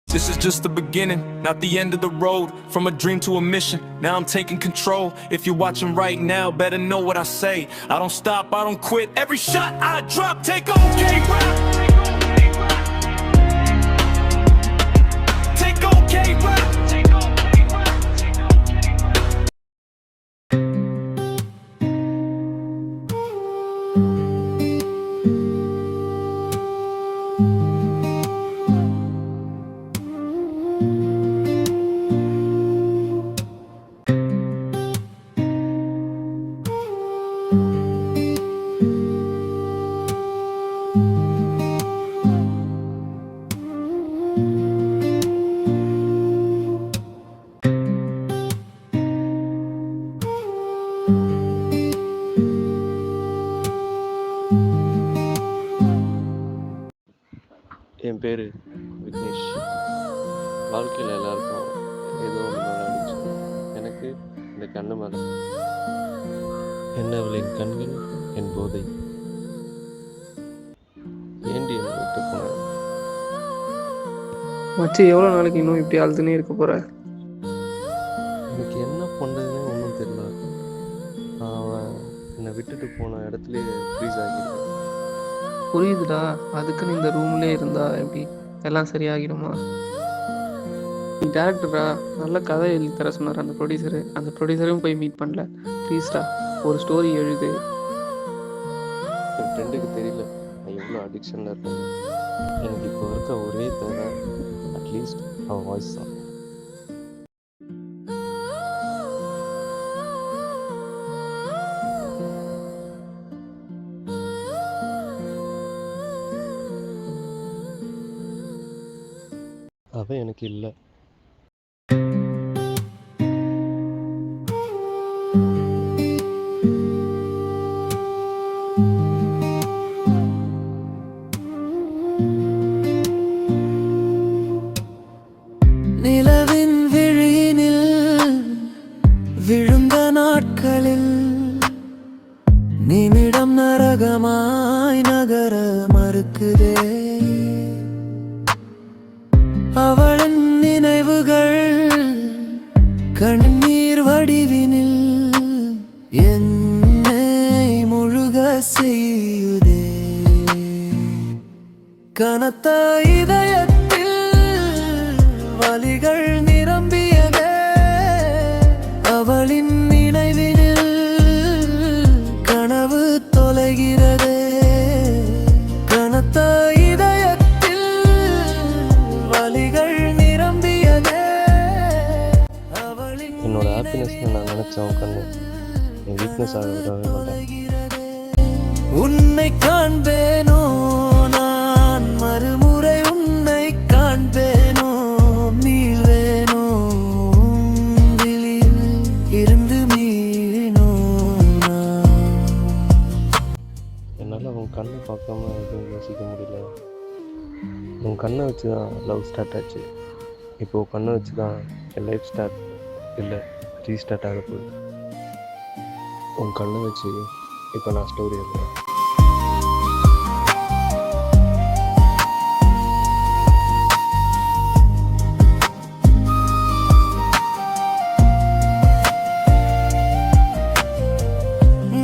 This is just the beginning, not the end of the road. From a dream to a mission, now I'm taking control. If you're watching right now, better know what I say. I don't stop, I don't quit. Every shot I drop, take OK rap. Take OK rap. என் பேர் விக்னேஷ். வாழ்க்கையில் எல்லாருக்கும் ஏதோ ஒன்று மேலே அடிச்சு, எனக்கு இந்த கண்ணு மேலே. என்னவளின் கண்கள் என் போதை, ஏண்டி என்னை விட்டு போன. மச்சி எவ்வளோ நாளைக்கு இன்னும் இப்படி அழுதுனே இருக்க போகிற? எனக்கு என்ன பண்ணுறதுன்னே ஒன்றும் தெரியல. அவன் என்னை விட்டுட்டு போன இடத்துலையே ஃப்ரீஸ் ஆகியிருக்கேன். புரியுதுடா, அதுக்குன்னு இந்த ரூம்லேயே இருந்தா எப்படி எல்லாம் சரியாகிடுமா? நீ டேரக்டரா, நல்ல கதை எழுதி தர சொன்னார் அந்த ப்ரொடியூசரையும் போய் மீட் பண்ணல. ப்ளீஸ்டா ஒரு ஸ்டோரி எழுது. என் ஃப்ரெண்டுக்கு தெரியல நான் எவ்வளோ அடிக்ஷனில் இருக்கேன். எனக்கு இப்போ இருக்க ஒரே தேவை அட்லீஸ்ட் அவன் வாய்ஸ் தான். அவன் எனக்கு இல்லை. நிலவின் விழியினில் விழுந்த நாட்களில் நிமிடம் நரகமாய் நகர மறுக்குதே. அவளின் நினைவுகள் கண்ணீர் வடிவினில் என்னை முழுக செய்யுதே. கனத்த இதயத்தில் வலிகள் நிரம்பியதே. அவளின் நினைவினில் கனவு தொலைகிறதே. கனத்த இதயத்தில் வலிகள் நிரம்பியதே. அவளின் என்னோட ஹாப்பினஸ்ல நான் நினைச்சவன் கண்ணு என் வீக்னஸ் ஆக விடவே மாட்டேன். உன்னை காண்பேனோ நான் மறுமுறை, உன்னை காண்பேனோ மீள்வேனோ, விழியில் இருந்து மீறினோ நான். என்னால் உன் கண்ணை பார்க்காம எதுவும் யோசிக்க முடியல. உன் கண்ணை வச்சு தான் லவ் ஸ்டார்ட் ஆச்சு. இப்போ உன் கண்ணை வச்சு தான் என் லைஃப் ஸ்டார்ட் இல்லை ரீஸ்டார்ட் ஆக போகுது. உன் கண்ணை வச்சு இப்போ நான் ஸ்டோரி எழுதுறேன்.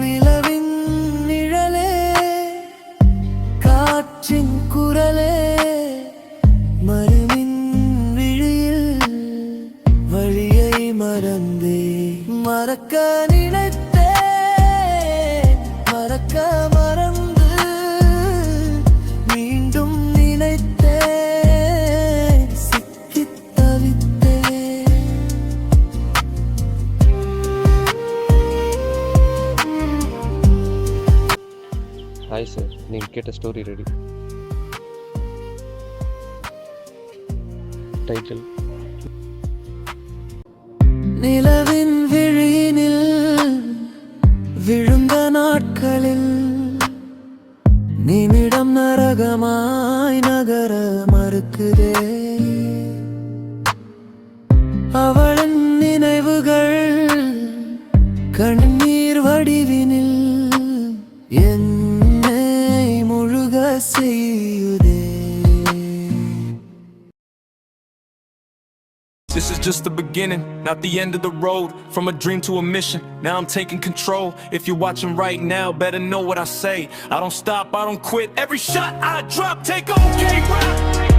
நிலவின் நிழலே, காற்றின் குரலே, மறுமின் விழியில் வழியை மறந்தே. மறக்க நினைத்தே, மறக்க மறந்து மீண்டும் நினைத்தே, சிக்கித் தவித்தே. ஹாய் சார், நீங்கள் கேட்ட ஸ்டோரி ரெடி. டைட்டில் நிலவின் விழியினில் விழுந்த நாட்களில் நிமிடம் நரகமாய் நகர மறுக்குதே. அவளின் நினைவுகள் கண்ணீர் வடிவினில் என்னை முழுக செய்யுதே. This is just the beginning, not the end of the road. From a dream to a mission, now I'm taking control. If you're watching right now, better know what I say. I don't stop, I don't quit. Every shot I drop, take on K-Rap.